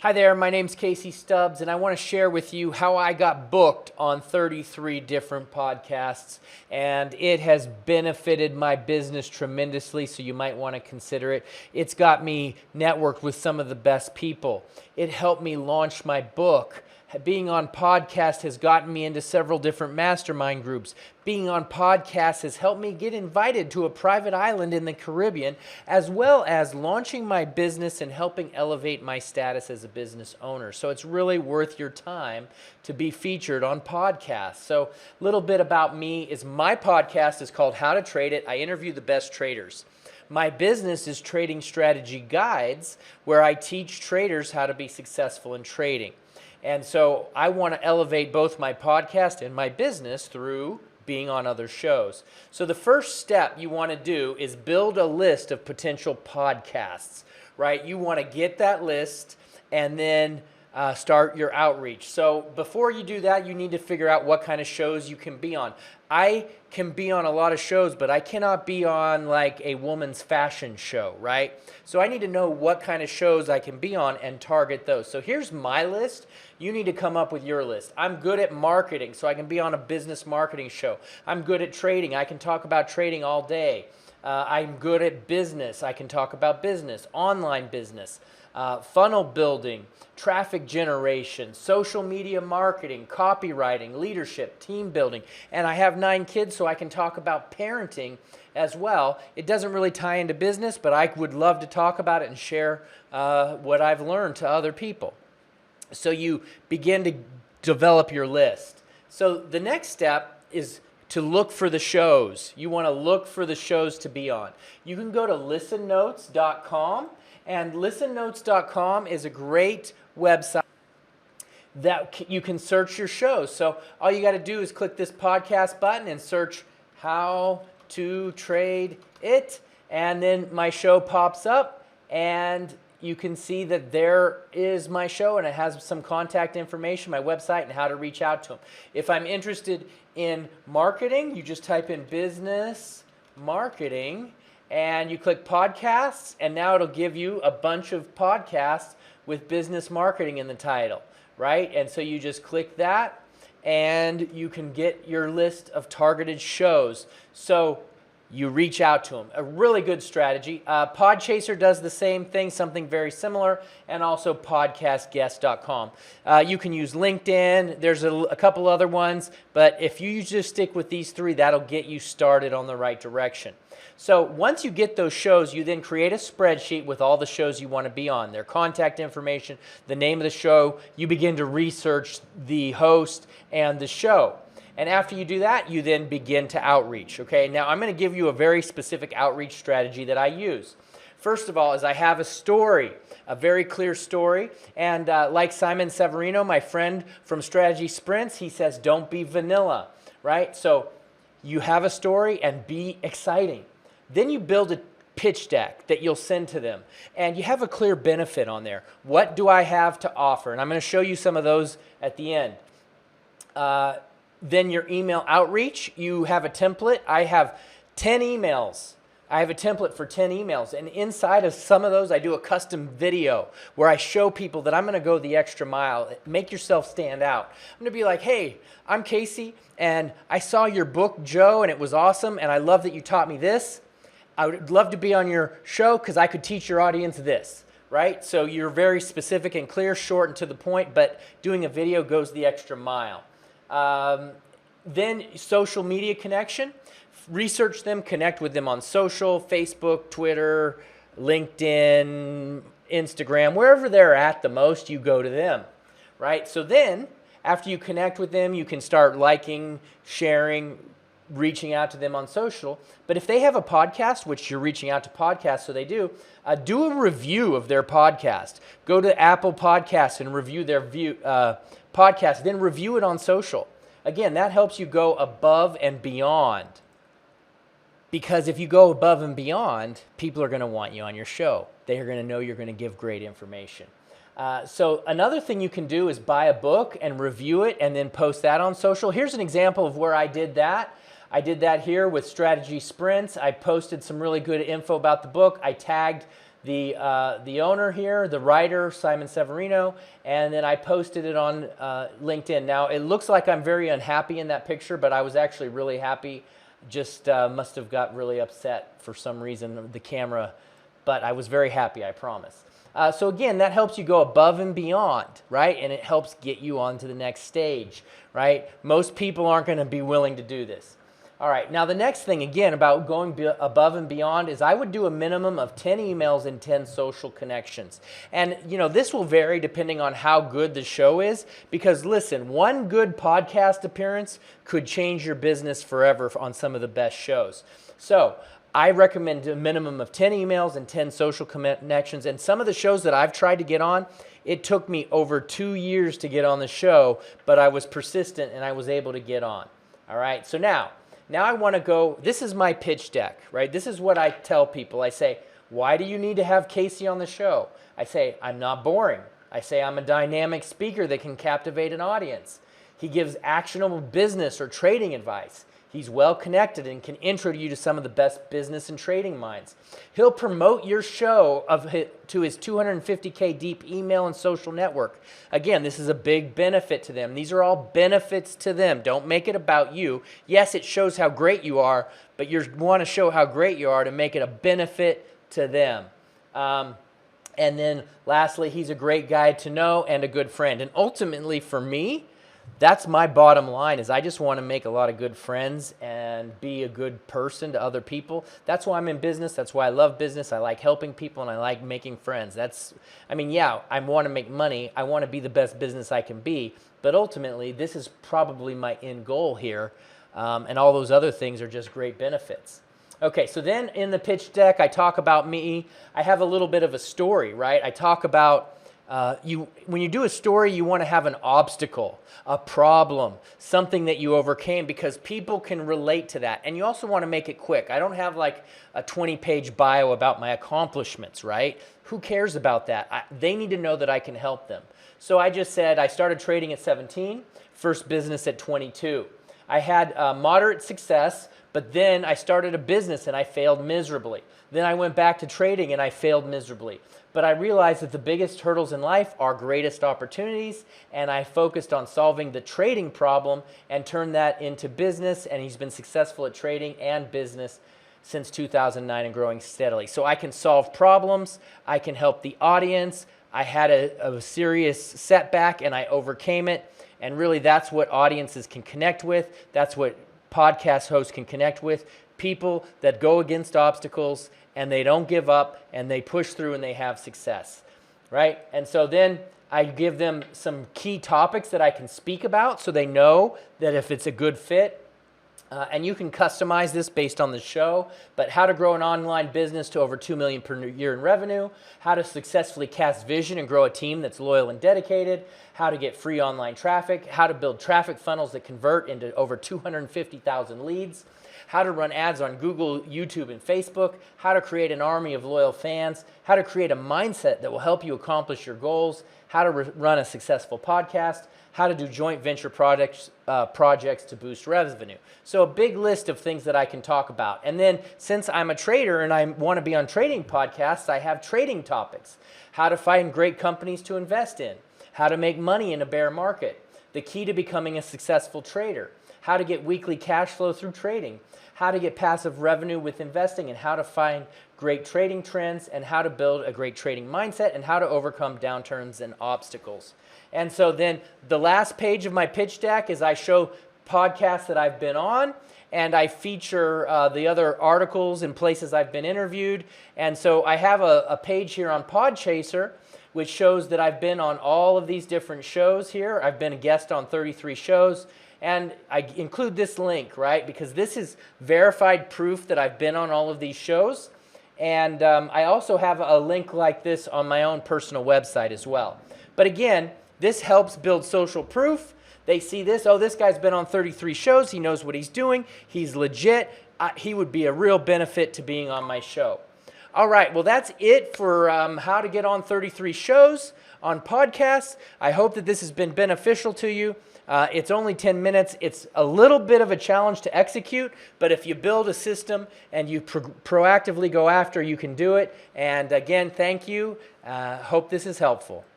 Hi there, my name's Casey Stubbs, and I want to share with you how I got booked on 33 different podcasts, and it has benefited my business tremendously, so you might want to consider it. It's got me networked with some of the best people. It helped me launch my book. Being on podcast has gotten me into several different mastermind groups. Being on podcast has helped me get invited to a private island in the Caribbean, as well as launching my business and helping elevate my status as a business owner. So it's really worth your time to be featured on podcasts. So a little bit about me is my podcast is called How to Trade It. I interview the best traders. My business is Trading Strategy Guides, where I teach traders how to be successful in trading. And so I want to elevate both my podcast and my business through being on other shows. So the first step you want to do is build a list of potential podcasts, right? You want to get that list and then start your outreach. So before you do that, you need to figure out what kind of shows you can be on. I can be on a lot of shows, but I cannot be on like a woman's fashion show, right? So I need to know what kind of shows I can be on and target those. So here's my list. You need to come up with your list. I'm good at marketing, so I can be on a business marketing show. I'm good at trading. I can talk about trading all day. I'm good at business. I can talk about business, online business, funnel building, traffic generation, social media marketing, copywriting, leadership, team building. And I have 9 kids, so I can talk about parenting as well. It doesn't really tie into business, but I would love to talk about it and share what I've learned to other people. So you begin to develop your list. So the next step is to look for the shows. You want to look for the shows to be on. You can go to listennotes.com, and listennotes.com is a great website that you can search your shows. So all you got to do is click this podcast button and search How to Trade It, and then my show pops up, and you can see that there is my show, and it has some contact information, my website, and how to reach out to them. If I'm interested in marketing, you just type in business marketing, and you click podcasts, and now it'll give you a bunch of podcasts with business marketing in the title, right? And so you just click that, and you can get your list of targeted shows. So you reach out to them. A really good strategy. Podchaser does the same thing, something very similar, and also podcastguest.com. You can use LinkedIn. There's a couple other ones, but if you just stick with these 3, that'll get you started on the right direction. So once you get those shows, you then create a spreadsheet with all the shows you want to be on, their contact information, the name of the show. You begin to research the host and the show. And after you do that, you then begin to outreach, okay? Now, I'm going to give you a very specific outreach strategy that I use. First of all is I have a story, a very clear story. And like Simon Severino, my friend from Strategy Sprints, he says, don't be vanilla, right? So you have a story and be exciting. Then you build a pitch deck that you'll send to them. And you have a clear benefit on there. What do I have to offer? And I'm going to show you some of those at the end. Then your email outreach, you have a template. I have 10 emails. I have a template for 10 emails. And inside of some of those, I do a custom video where I show people that I'm going to go the extra mile. Make yourself stand out. I'm going to be like, hey, I'm Casey, and I saw your book, Joe, and it was awesome, and I love that you taught me this. I would love to be on your show because I could teach your audience this, right? So you're very specific and clear, short and to the point, but doing a video goes the extra mile. Then social media connection, research them, connect with them on social, Facebook, Twitter, LinkedIn, Instagram, wherever they're at the most, you go to them, right? So then after you connect with them, you can start liking, sharing, reaching out to them on social. But if they have a podcast, which you're reaching out to podcasts, so they do a review of their podcast. Go to Apple Podcasts and review their podcast, then review it on social. Again, that helps you go above and beyond. Because if you go above and beyond, people are going to want you on your show. They are going to know you're going to give great information. So another thing you can do is buy a book and review it and then post that on social. Here's an example of where I did that. I did that here with Strategy Sprints. I posted some really good info about the book. I tagged the owner here, the writer, Simon Severino, and then I posted it on LinkedIn. Now, it looks like I'm very unhappy in that picture, but I was actually really happy. Just must have got really upset for some reason, the camera, but I was very happy, I promise. So again, that helps you go above and beyond, right? And it helps get you on to the next stage, right? Most people aren't going to be willing to do this. All right, now the next thing, again, about going above and beyond is I would do a minimum of 10 emails and 10 social connections. And, this will vary depending on how good the show is, because listen, one good podcast appearance could change your business forever on some of the best shows. So I recommend a minimum of 10 emails and 10 social connections. And some of the shows that I've tried to get on, it took me over 2 years to get on the show, but I was persistent and I was able to get on. All right, so now I want to go, this is my pitch deck, right? This is what I tell people. I say, why do you need to have Casey on the show? I say, I'm not boring. I say, I'm a dynamic speaker that can captivate an audience. He gives actionable business or trading advice. He's well connected and can intro you to some of the best business and trading minds. He'll promote your show to his 250K deep email and social network. Again, this is a big benefit to them. These are all benefits to them. Don't make it about you. Yes, it shows how great you are, but you want to show how great you are to make it a benefit to them. And then lastly, he's a great guy to know and a good friend. And ultimately for me, that's my bottom line, is I just want to make a lot of good friends and be a good person to other people. That's why I'm in business. That's why I love business. I like helping people and I like making friends. I want to make money. I want to be the best business I can be. But ultimately, this is probably my end goal here. And all those other things are just great benefits. Okay, so then in the pitch deck, I talk about me. I have a little bit of a story, right? I talk about when you do a story, you want to have an obstacle, a problem, something that you overcame, because people can relate to that. And you also want to make it quick. I don't have like a 20-page bio about my accomplishments, right? Who cares about that? They need to know that I can help them. So I just said I started trading at 17, first business at 22. I had moderate success, but then I started a business and I failed miserably. Then I went back to trading and I failed miserably. But I realized that the biggest hurdles in life are greatest opportunities, and I focused on solving the trading problem and turned that into business, and he's been successful at trading and business since 2009 and growing steadily. So I can solve problems, I can help the audience. I had a serious setback and I overcame it, and really that's what audiences can connect with. That's what podcast hosts can connect with. People that go against obstacles and they don't give up and they push through and they have success, right? And so then I give them some key topics that I can speak about so they know that if it's a good fit. And you can customize this based on the show, but how to grow an online business to over $2 million per year in revenue, how to successfully cast vision and grow a team that's loyal and dedicated, how to get free online traffic, how to build traffic funnels that convert into over 250,000 leads, how to run ads on Google, YouTube, and Facebook, how to create an army of loyal fans, how to create a mindset that will help you accomplish your goals, how to run a successful podcast, how to do joint venture projects to boost revenue. So a big list of things that I can talk about. And then since I'm a trader and I want to be on trading podcasts, I have trading topics. How to find great companies to invest in, how to make money in a bear market, the key to becoming a successful trader, how to get weekly cash flow through trading, how to get passive revenue with investing, and how to find great trading trends, and how to build a great trading mindset, and how to overcome downturns and obstacles. And so then the last page of my pitch deck is I show podcasts that I've been on, and I feature the other articles and places I've been interviewed. And so I have a page here on Podchaser, which shows that I've been on all of these different shows here. I've been a guest on 33 shows. And I include this link, right? Because this is verified proof that I've been on all of these shows. And I also have a link like this on my own personal website as well. But again, this helps build social proof. They see this, oh, this guy's been on 33 shows. He knows what he's doing. He's legit. He would be a real benefit to being on my show. All right, well, that's it for how to get on 33 shows on podcasts. I hope that this has been beneficial to you. It's only 10 minutes. It's a little bit of a challenge to execute, but if you build a system and you proactively go after, you can do it. And again, thank you. Hope this is helpful.